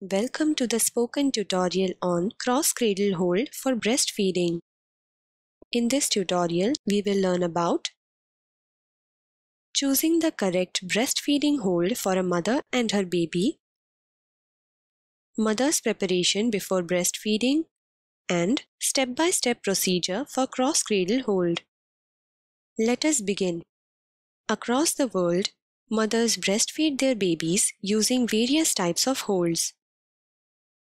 Welcome to the spoken tutorial on cross-cradle hold for breastfeeding. In this tutorial, we will learn about choosing the correct breastfeeding hold for a mother and her baby, mother's preparation before breastfeeding, and step-by-step procedure for cross-cradle hold. Let us begin. Across the world, mothers breastfeed their babies using various types of holds.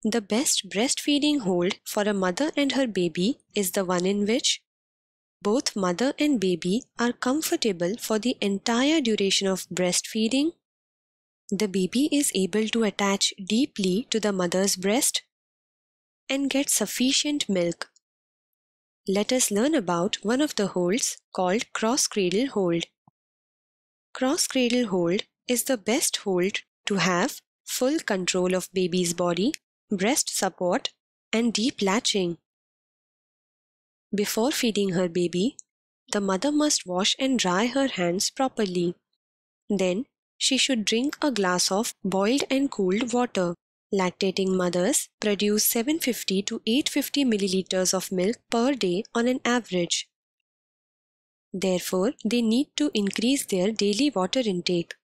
The best breastfeeding hold for a mother and her baby is the one in which both mother and baby are comfortable for the entire duration of breastfeeding. The baby is able to attach deeply to the mother's breast and get sufficient milk. Let us learn about one of the holds called cross-cradle hold. Cross-cradle hold is the best hold to have full control of baby's body, breast support, and deep latching. Before feeding her baby, the mother must wash and dry her hands properly. Then, she should drink a glass of boiled and cooled water. Lactating mothers produce 750 to 850 milliliters of milk per day on an average. Therefore, they need to increase their daily water intake.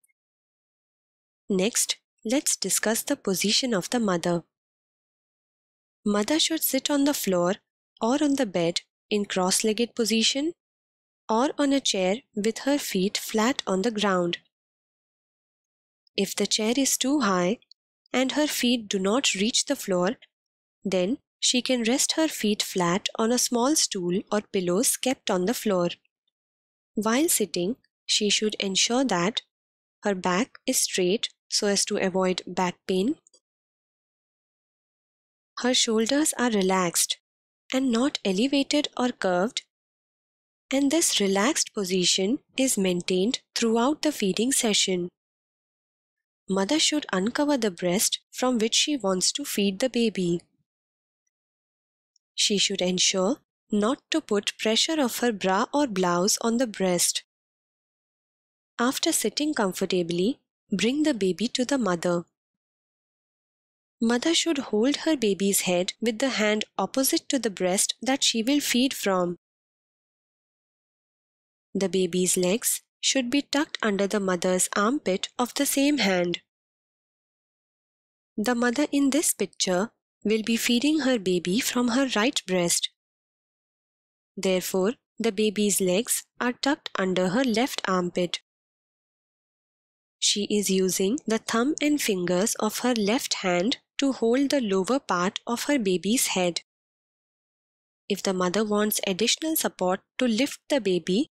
Next, let's discuss the position of the mother. Mother should sit on the floor or on the bed in cross-legged position or on a chair with her feet flat on the ground. If the chair is too high and her feet do not reach the floor, then she can rest her feet flat on a small stool or pillows kept on the floor. While sitting, she should ensure that her back is straight so as to avoid back pain. Her shoulders are relaxed and not elevated or curved, and this relaxed position is maintained throughout the feeding session. Mother should uncover the breast from which she wants to feed the baby. She should ensure not to put pressure of her bra or blouse on the breast. After sitting comfortably, bring the baby to the mother. Mother should hold her baby's head with the hand opposite to the breast that she will feed from. The baby's legs should be tucked under the mother's armpit of the same hand. The mother in this picture will be feeding her baby from her right breast. Therefore, the baby's legs are tucked under her left armpit. She is using the thumb and fingers of her left hand to hold the lower part of her baby's head. If the mother wants additional support to lift the baby,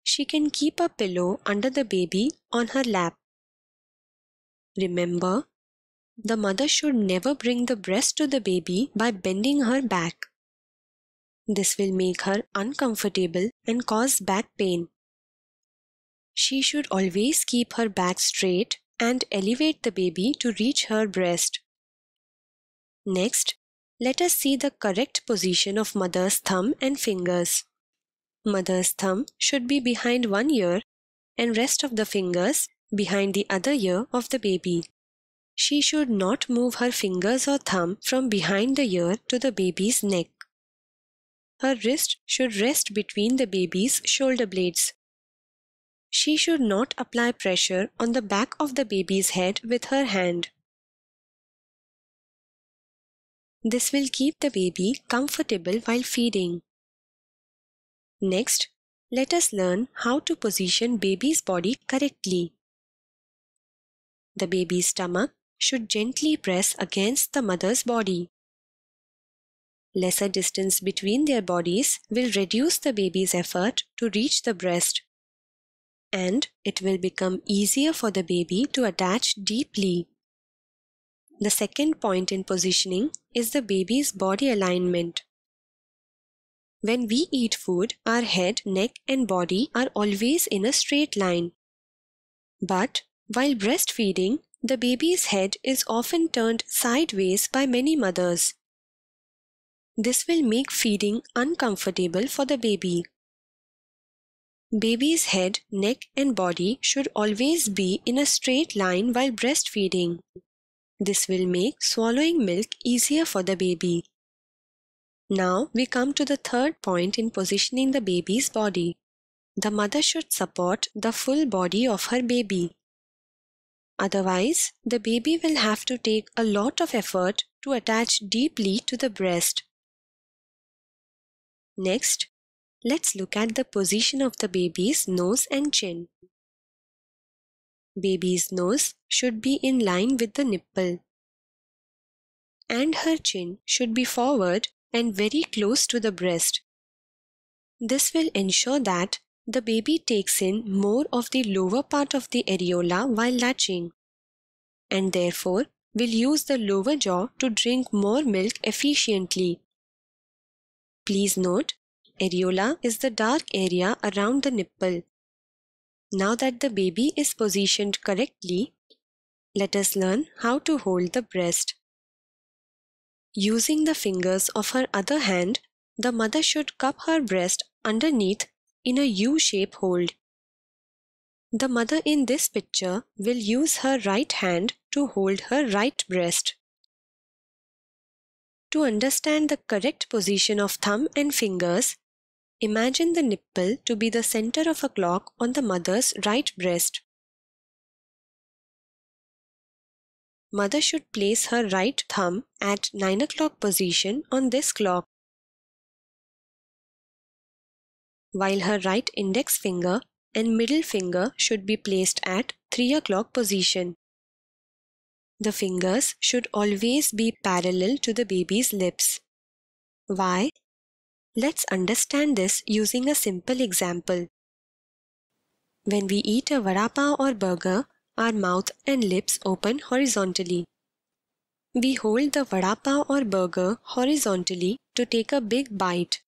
she can keep a pillow under the baby on her lap. Remember, the mother should never bring the breast to the baby by bending her back. This will make her uncomfortable and cause back pain. She should always keep her back straight and elevate the baby to reach her breast. Next, let us see the correct position of mother's thumb and fingers. Mother's thumb should be behind one ear and rest of the fingers behind the other ear of the baby. She should not move her fingers or thumb from behind the ear to the baby's neck. Her wrist should rest between the baby's shoulder blades. She should not apply pressure on the back of the baby's head with her hand. This will keep the baby comfortable while feeding. Next, let us learn how to position baby's body correctly. The baby's stomach should gently press against the mother's body. Lesser distance between their bodies will reduce the baby's effort to reach the breast, and it will become easier for the baby to attach deeply. The second point in positioning is the baby's body alignment. When we eat food, our head, neck, and body are always in a straight line. But while breastfeeding, the baby's head is often turned sideways by many mothers. This will make feeding uncomfortable for the baby. Baby's head, neck, and body should always be in a straight line while breastfeeding. This will make swallowing milk easier for the baby. Now we come to the third point in positioning the baby's body. The mother should support the full body of her baby. Otherwise, the baby will have to take a lot of effort to attach deeply to the breast. Next, let's look at the position of the baby's nose and chin. Baby's nose should be in line with the nipple, and her chin should be forward and very close to the breast. This will ensure that the baby takes in more of the lower part of the areola while latching, and therefore will use the lower jaw to drink more milk efficiently. Please note, areola is the dark area around the nipple. Now that the baby is positioned correctly, let us learn how to hold the breast. Using the fingers of her other hand, the mother should cup her breast underneath in a U-shape hold. The mother in this picture will use her right hand to hold her right breast. To understand the correct position of thumb and fingers, imagine the nipple to be the center of a clock on the mother's right breast. Mother should place her right thumb at 9 o'clock position on this clock, while her right index finger and middle finger should be placed at 3 o'clock position. The fingers should always be parallel to the baby's lips. Why? Let's understand this using a simple example. When we eat a vada pav or burger, our mouth and lips open horizontally. We hold the vada pav or burger horizontally to take a big bite.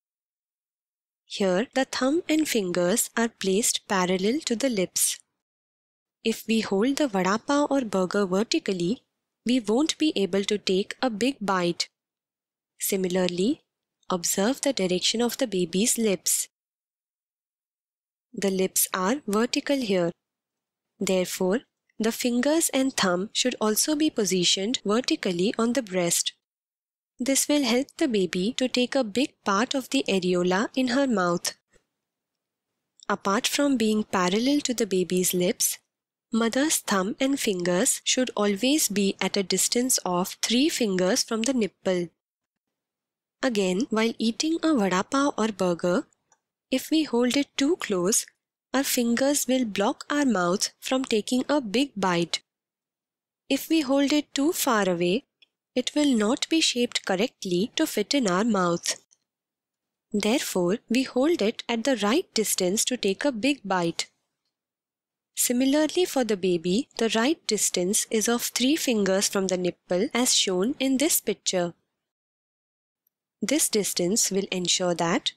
Here, the thumb and fingers are placed parallel to the lips. If we hold the vada pav or burger vertically, we won't be able to take a big bite. Similarly, observe the direction of the baby's lips. The lips are vertical here. Therefore, the fingers and thumb should also be positioned vertically on the breast. This will help the baby to take a big part of the areola in her mouth. Apart from being parallel to the baby's lips, mother's thumb and fingers should always be at a distance of 3 fingers from the nipple. Again, while eating a vada pav or burger, if we hold it too close, our fingers will block our mouth from taking a big bite. If we hold it too far away, it will not be shaped correctly to fit in our mouth. Therefore, we hold it at the right distance to take a big bite. Similarly, for the baby, the right distance is of 3 fingers from the nipple as shown in this picture. This distance will ensure that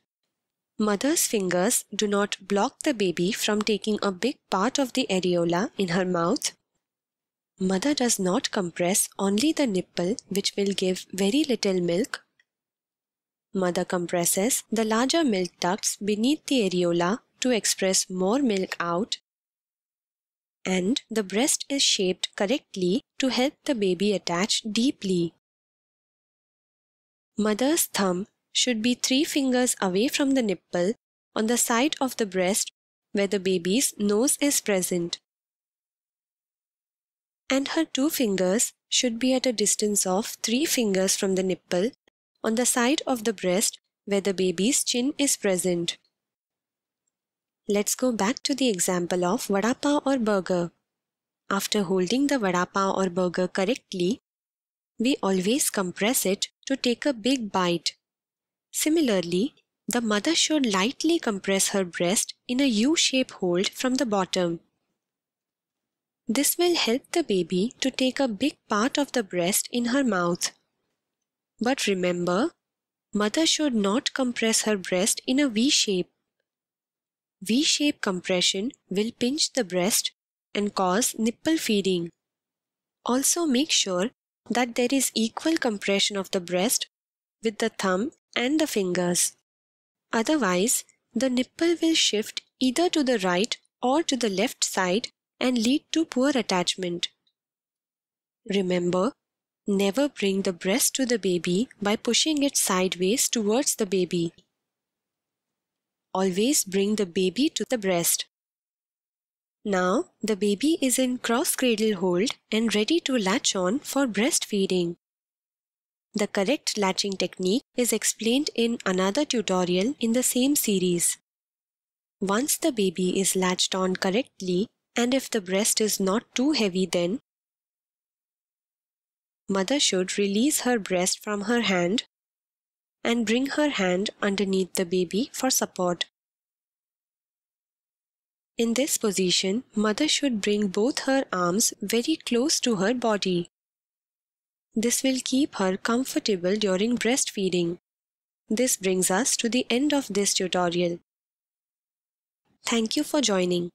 mother's fingers do not block the baby from taking a big part of the areola in her mouth. Mother does not compress only the nipple, which will give very little milk. Mother compresses the larger milk ducts beneath the areola to express more milk out, and the breast is shaped correctly to help the baby attach deeply. Mother's thumb should be 3 fingers away from the nipple on the side of the breast where the baby's nose is present, and her 2 fingers should be at a distance of 3 fingers from the nipple on the side of the breast where the baby's chin is present. Let's go back to the example of vada pav or burger. After holding the vada pav or burger correctly, we always compress it to take a big bite. Similarly, the mother should lightly compress her breast in a U-shape hold from the bottom. This will help the baby to take a big part of the breast in her mouth. But remember, mother should not compress her breast in a V-shape. V-shape compression will pinch the breast and cause nipple feeding. Also make sure that there is equal compression of the breast with the thumb and the fingers. Otherwise, the nipple will shift either to the right or to the left side and lead to poor attachment. Remember, Never bring the breast to the baby by pushing it sideways towards the baby. Always bring the baby to the breast. Now, the baby is in cross-cradle hold and ready to latch on for breastfeeding. The correct latching technique is explained in another tutorial in the same series. Once the baby is latched on correctly, and if the breast is not too heavy, then mother should release her breast from her hand and bring her hand underneath the baby for support. In this position, mother should bring both her arms very close to her body. This will keep her comfortable during breastfeeding. This brings us to the end of this tutorial. Thank you for joining.